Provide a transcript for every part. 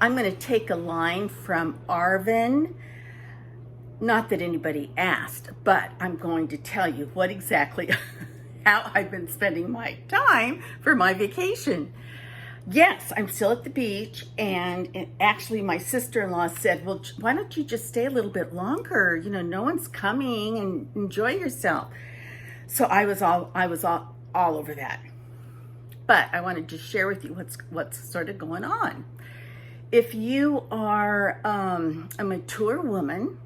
I'm going to take a line from Arvin. Not that anybody asked, but I'm going to tell you what exactly how I've been spending my time for my vacation. Yes, I'm still at the beach, and actually my sister-in-law said, well, why don't you just stay a little bit longer? You know, no one's coming, and enjoy yourself. So I was all over that. But I wanted to share with you what's sort of going on. If you are a mature woman,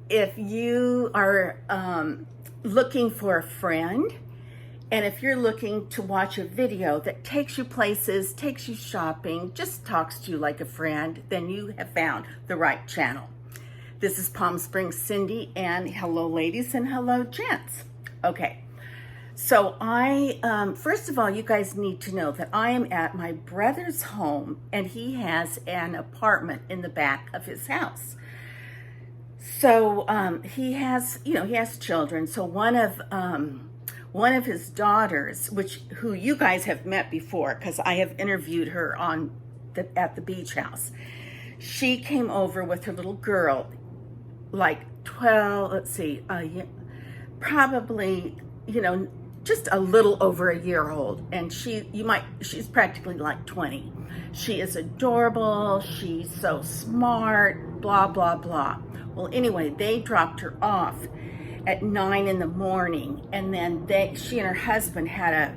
if you are looking for a friend, and if you're looking to watch a video that takes you places, takes you shopping, just talks to you like a friend, then you have found the right channel. This is Palm Springs Cindy, and hello ladies and hello gents. Okay, so first of all, you guys need to know that I am at my brother's home, and he has an apartment in the back of his house. So he has children. So one of his daughters, who you guys have met before, because I have interviewed her at the beach house. She came over with her little girl, like 12. Let's see, probably just a little over a year old, and she's practically like 20. She is adorable. She's so smart. Blah blah blah. Well, anyway, they dropped her off at 9 in the morning, and then she and her husband had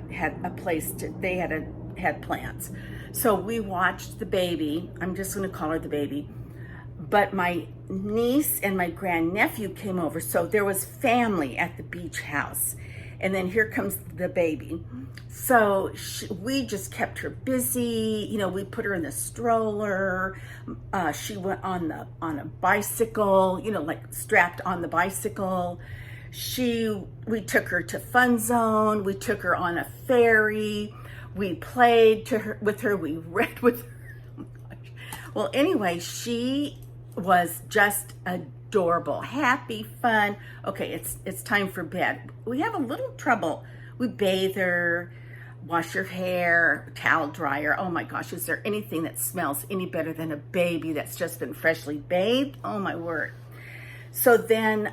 a place they had plans. So we watched the baby. I'm just going to call her the baby. But my niece and my grandnephew came over, so there was family at the beach house. And then here comes the baby. So we just kept her busy. We put her in the stroller. She went on a bicycle, like strapped on the bicycle. We took her to Fun Zone. We took her on a ferry. We played with her. We read with her. Oh my gosh. Well, anyway, she was just adorable, happy, fun. Okay, it's time for bed. We have a little trouble. We bathe her, wash her hair, towel dryer. Oh my gosh, is there anything that smells any better than a baby that's just been freshly bathed? Oh my word. So then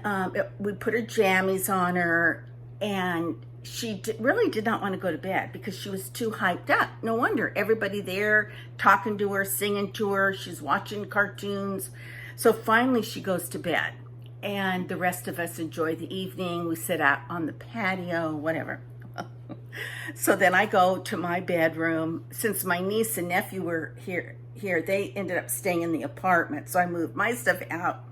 we put her jammies on her, and she really did not want to go to bed because she was too hyped up. No wonder, everybody there talking to her, singing to her. She's watching cartoons. So finally she goes to bed, and the rest of us enjoy the evening. We sit out on the patio, whatever. So then I go to my bedroom. Since my niece and nephew were here, they ended up staying in the apartment. So I moved my stuff out.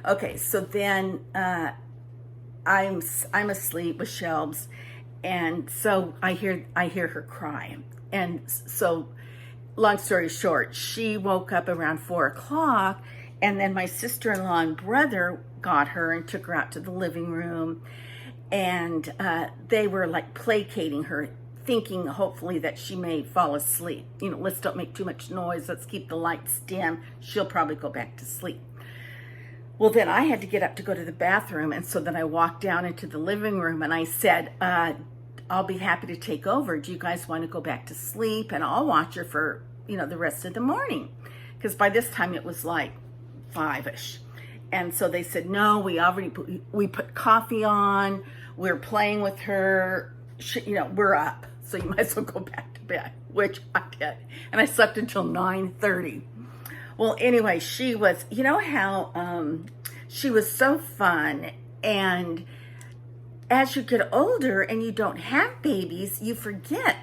Okay, so then I'm asleep with Shelbs, and so I hear her crying. And so, long story short, she woke up around 4 o'clock, and then my sister-in-law and brother got her and took her out to the living room, and they were like placating her, thinking hopefully that she may fall asleep. Let's don't make too much noise. Let's keep the lights dim. She'll probably go back to sleep. Well, then I had to get up to go to the bathroom, and so then I walked down into the living room, and I said, I'll be happy to take over. Do you guys want to go back to sleep? And I'll watch her for, the rest of the morning. Because by this time it was like 5-ish. And so they said, no, we put coffee on. We're playing with her. We're up. So you might as well go back to bed, which I did. And I slept until 9:30. Well, anyway, she was, she was so fun. And as you get older and you don't have babies, you forget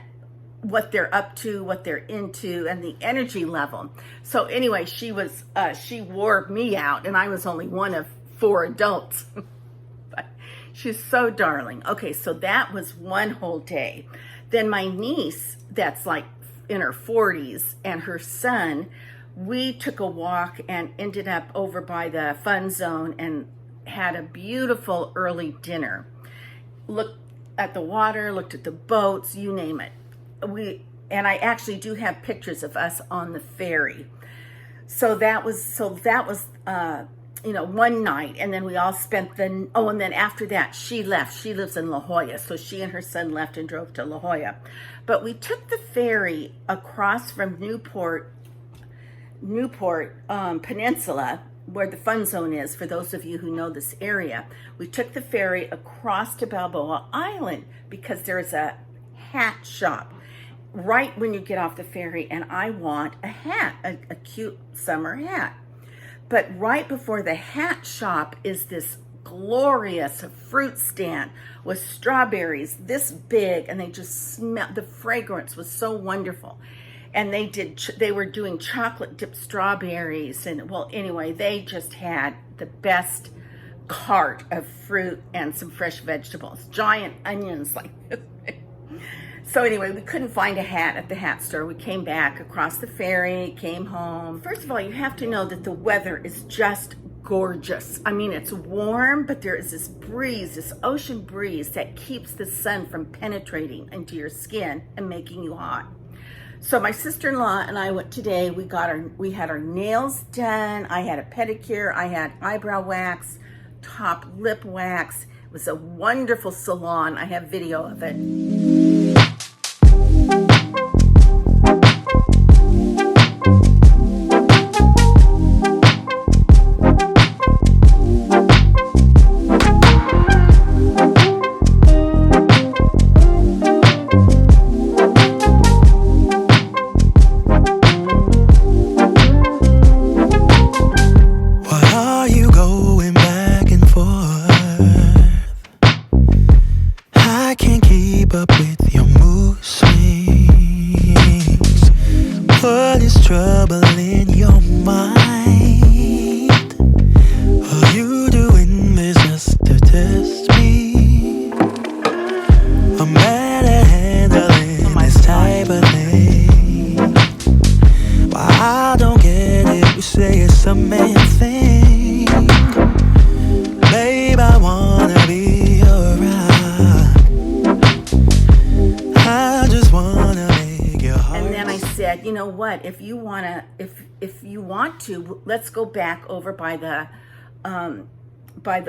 what they're up to, what they're into, and the energy level. So anyway, she wore me out, and I was only one of 4 adults. But she's so darling. Okay, so that was one whole day. Then my niece, that's like in her 40s, and her son, we took a walk and ended up over by the Fun Zone and had a beautiful early dinner. Looked at the water, looked at the boats, you name it. And I actually do have pictures of us on the ferry. So that was one night, and then we all spent and then after that she left. She lives in La Jolla, so she and her son left and drove to La Jolla. But we took the ferry across from Newport Newport Peninsula, where the fun zone is, for those of you who know this area. We took the ferry across to Balboa Island because there's a hat shop right when you get off the ferry, and I want a hat, a cute summer hat. But right before the hat shop is this glorious fruit stand with strawberries this big, and they just smell, the fragrance was so wonderful. And they were doing chocolate dipped strawberries, and well, anyway, they just had the best cart of fruit and some fresh vegetables, giant onions like this. So anyway, we couldn't find a hat at the hat store. We came back across the ferry, came home. First of all, you have to know that the weather is just gorgeous. I mean, it's warm, but there is this breeze, this ocean breeze that keeps the sun from penetrating into your skin and making you hot. So my sister-in-law and I went today. We had our nails done. I had a pedicure. I had eyebrow wax, top lip wax. It was a wonderful salon. I have video of it. Trouble in your mind. Are you doing this just to test me? I'm bad at handling this type of thing. Why I don't get it, you say it's a man thing. Babe, I wanna be around. I just wanna make your heart. And then I said, you know what, if you want to, let's go back over by the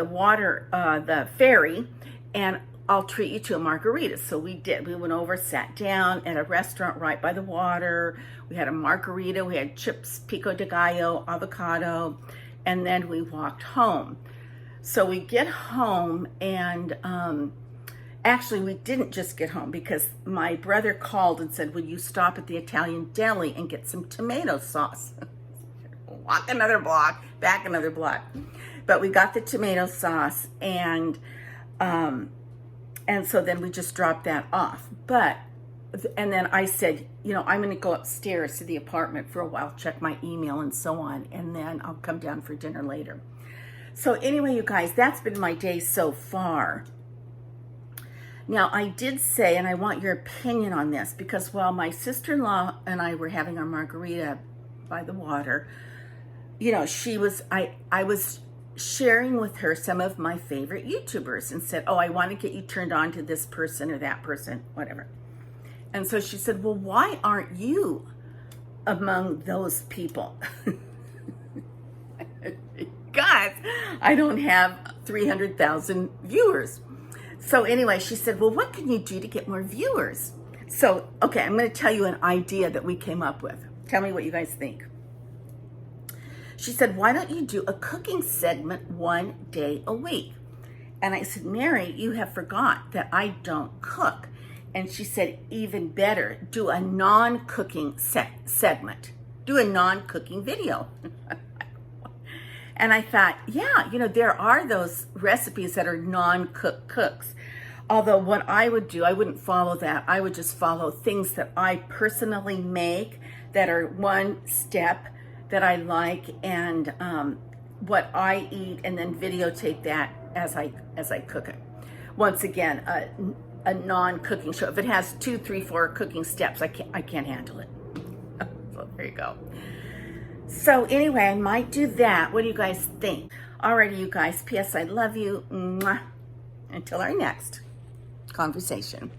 water, the ferry, and I'll treat you to a margarita. So we did. We went over, sat down at a restaurant right by the water. We had a margarita. We had chips, pico de gallo, avocado, and then we walked home. So we get home, and actually, we didn't just get home because my brother called and said, will you stop at the Italian deli and get some tomato sauce? Walk another block, back another block. But we got the tomato sauce, and so then we just dropped that off. And then I said, you know, I'm going to go upstairs to the apartment for a while, check my email and so on, and then I'll come down for dinner later. So anyway, you guys, that's been my day so far. Now, I did say, and I want your opinion on this, because while my sister-in-law and I were having our margarita by the water, you know, I was sharing with her some of my favorite YouTubers and said, oh, I want to get you turned on to this person or that person, whatever. And so she said, well, why aren't you among those people? Guys, I don't have 300,000 viewers. So anyway, she said, well, what can you do to get more viewers? So, okay, I'm going to tell you an idea that we came up with. Tell me what you guys think. She said, why don't you do a cooking segment one day a week? And I said, Mary, you have forgot that I don't cook. And she said, even better, do a non-cooking segment. Do a non-cooking video. And I thought, yeah, you know, there are those recipes that are non-cook cooks. Although what I would do, I wouldn't follow that. I would just follow things that I personally make that are one step that I like, and what I eat, and then videotape that as I cook it. Once again, a non-cooking show. If it has 2, 3, 4 cooking steps, I can't handle it. So there you go. So anyway, I might do that. What do you guys think? Alrighty, you guys. P.S. I love you. Mwah. Until our next conversation.